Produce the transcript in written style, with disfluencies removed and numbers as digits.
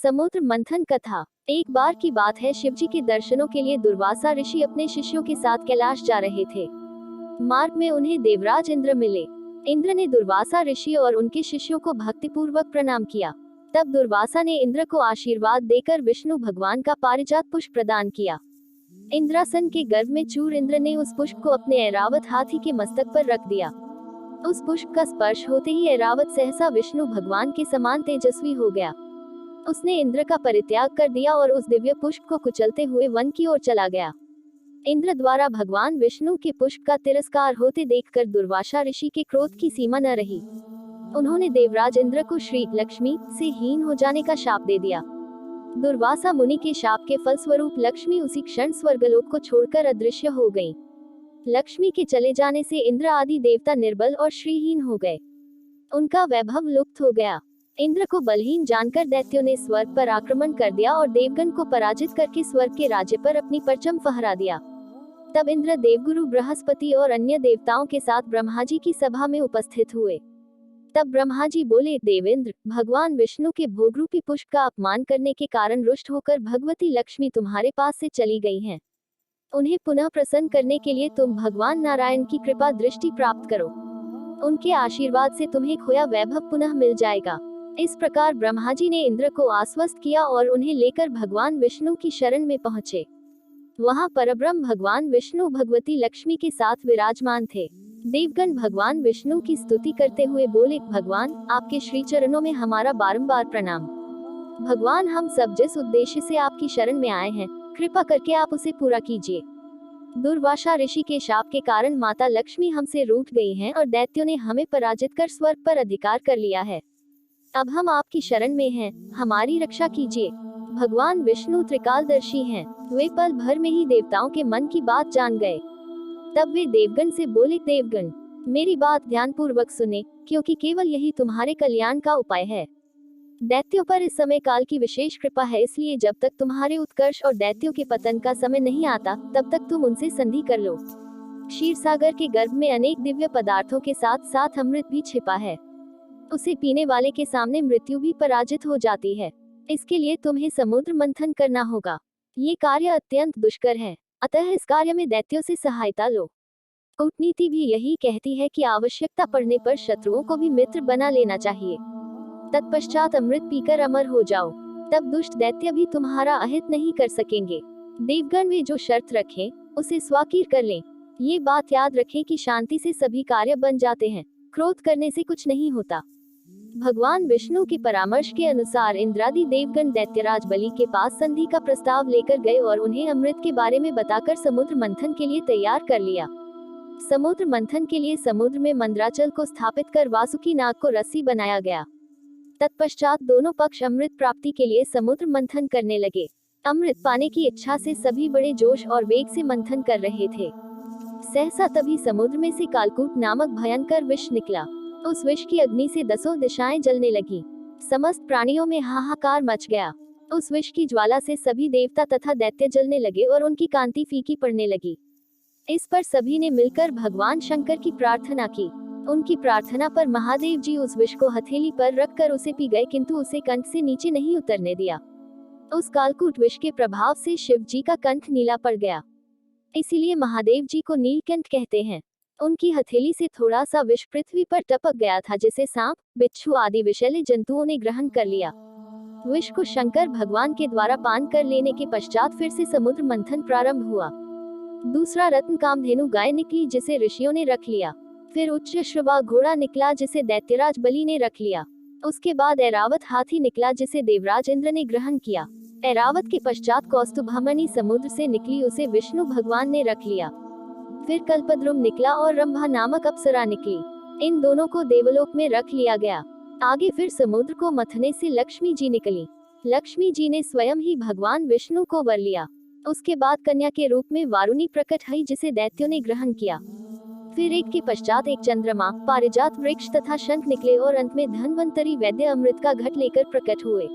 समुद्र मंथन कथा। एक बार की बात है, शिवजी के दर्शनों के लिए दुर्वासा ऋषि अपने शिष्यों के साथ कैलाश जा रहे थे। मार्ग में उन्हें देवराज इंद्र मिले। इंद्र ने दुर्वासा ऋषि और उनके शिष्यों को भक्तिपूर्वक प्रणाम किया। तब दुर्वासा ने इंद्र को आशीर्वाद देकर विष्णु भगवान का पारिजात पुष्प प्रदान किया। इंद्रासन के गर्भ में चूर इंद्र ने उस पुष्प को अपने ऐरावत हाथी के मस्तक पर रख दिया। उस पुष्प का स्पर्श होते ही ऐरावत सहसा विष्णु भगवान के समान तेजस्वी हो गया। उसने इंद्र का परित्याग कर दिया और उस दिव्य पुष्प को कुचलते हुए वन की ओर चला गया। इंद्र द्वारा भगवान विष्णु के पुष्प का तिरस्कार होते देखकर दुर्वासा ऋषि के क्रोध की सीमा न रही। उन्होंने देवराज इंद्र को श्री लक्ष्मी से हीन हो जाने का शाप दे दिया। दुर्वासा मुनि के शाप के फलस्वरूप लक्ष्मी उसी क्षण स्वर्गलोक को छोड़कर अदृश्य हो गई। लक्ष्मी के चले जाने से इंद्र आदि देवता निर्बल और श्रीहीन हो गए। उनका वैभव लुप्त हो गया। इंद्र को बलहीन जानकर दैत्यों ने स्वर्ग पर आक्रमण कर दिया और देवगण को पराजित करके स्वर्ग के राज्य पर अपनी परचम फहरा दिया। तब इंद्र देवगुरु बृहस्पति और अन्य देवताओं के साथ ब्रह्मा जी की सभा में उपस्थित हुए। तब ब्रह्मा जी बोले, देवेंद्र, भगवान विष्णु के भोगरूपी पुष्प का अपमान करने के कारण रुष्ट होकर भगवती लक्ष्मी तुम्हारे पास से चली गई हैं। उन्हें पुनः प्रसन्न करने के लिए तुम भगवान नारायण की कृपा दृष्टि प्राप्त करो। उनके आशीर्वाद से तुम्हें खोया वैभव पुनः मिल जाएगा। इस प्रकार ब्रह्मा जी ने इंद्र को आश्वस्त किया और उन्हें लेकर भगवान विष्णु की शरण में पहुंचे। वहां परब्रह्म भगवान विष्णु भगवती लक्ष्मी के साथ विराजमान थे। देवगण भगवान विष्णु की स्तुति करते हुए बोले, भगवान, आपके श्री चरणों में हमारा बारंबार प्रणाम। भगवान, हम सब जिस उद्देश्य से आपकी शरण में आए हैं, कृपा करके आप उसे पूरा कीजिए। दुर्वासा ऋषि के शाप के कारण माता लक्ष्मी हमसे रूठ गई हैं और दैत्यों ने हमें पराजित कर स्वर्ग पर अधिकार कर लिया है। अब हम आपकी शरण में हैं, हमारी रक्षा कीजिए। भगवान विष्णु त्रिकालदर्शी हैं। वे पल भर में ही देवताओं के मन की बात जान गए। तब वे देवगण से बोले, देवगण, मेरी बात ध्यानपूर्वक सुने, क्योंकि केवल यही तुम्हारे कल्याण का उपाय है। दैत्यों पर इस समय काल की विशेष कृपा है, इसलिए जब तक तुम्हारे उत्कर्ष और दैत्यों के पतन का समय नहीं आता, तब तक तुम उनसे संधि कर लो। क्षीर सागर के गर्भ में अनेक दिव्य पदार्थों के साथ साथ अमृत भी छिपा है। उसे पीने वाले के सामने मृत्यु भी पराजित हो जाती है। इसके लिए तुम्हें समुद्र मंथन करना होगा। ये कार्य अत्यंत दुष्कर है, अतः इस कार्य में दैत्यों से सहायता लो। कूटनीति भी यही कहती है कि आवश्यकता पड़ने पर शत्रुओं को भी मित्र बना लेना चाहिए। तत्पश्चात अमृत पीकर अमर हो जाओ, तब दुष्ट दैत्य भी तुम्हारा अहित नहीं कर सकेंगे। देवगण वे जो शर्त रखें, उसे स्वाकीर कर लें। ये बात याद रखें कि शांति से सभी कार्य बन जाते हैं, क्रोध करने से कुछ नहीं होता। भगवान विष्णु के परामर्श के अनुसार इंद्रादि देवगण दैत्यराज बलि के पास संधि का प्रस्ताव लेकर गए और उन्हें अमृत के बारे में बताकर समुद्र मंथन के लिए तैयार कर लिया। समुद्र मंथन के लिए समुद्र में मंदराचल को स्थापित कर वासुकी नाग को रस्सी बनाया गया। तत्पश्चात दोनों पक्ष अमृत प्राप्ति के लिए समुद्र मंथन करने लगे। अमृत पाने की इच्छा से सभी बड़े जोश और वेग से मंथन कर रहे थे। सहसा तभी समुद्र में से कालकूट नामक भयंकर विष निकला। उस विष की अग्नि से दसों दिशाएं जलने लगी। समस्त प्राणियों में हाहाकार मच गया। उस विष की ज्वाला से सभी देवता तथा दैत्य जलने लगे और उनकी कांति फीकी पड़ने लगी। इस पर सभी ने मिलकर भगवान शंकर की प्रार्थना की। उनकी प्रार्थना पर महादेव जी उस विष को हथेली पर रखकर उसे पी गए, किंतु उसे कंठ से नीचे नहीं उतरने दिया। उस कालकूट विष के प्रभाव से शिव जी का कंठ नीला पड़ गया, इसीलिए महादेव जी को नीलकंठ कहते हैं। उनकी हथेली से थोड़ा सा विष पृथ्वी पर टपक गया था, जिसे सांप, बिच्छू आदि विषैले जंतुओं ने ग्रहण कर लिया। विष को शंकर भगवान के द्वारा पान कर लेने के पश्चात फिर से समुद्र मंथन प्रारंभ हुआ। दूसरा रत्न कामधेनु गाय निकली, जिसे ऋषियों ने रख लिया। फिर उच्च श्रवा घोड़ा निकला, जिसे दैत्यराज बलि ने रख लिया। उसके बाद ऐरावत हाथी निकला, जिसे देवराज इंद्र ने ग्रहण किया। ऐरावत के पश्चात कौस्तुभमणि समुद्र से निकली, उसे विष्णु भगवान ने रख लिया। फिर कल्पद्रुम निकला और रंभा नामक अप्सरा निकली। इन दोनों को देवलोक में रख लिया गया। आगे फिर समुद्र को मथने से लक्ष्मी जी निकली। लक्ष्मी जी ने स्वयं ही भगवान विष्णु को वर लिया। उसके बाद कन्या के रूप में वारुणी प्रकट हुई, जिसे दैत्यों ने ग्रहण किया। फिर एक के पश्चात एक चंद्रमा, पारिजात वृक्ष तथा शंख निकले और अंत में धन्वंतरी वैद्य अमृत का घट लेकर प्रकट हुए।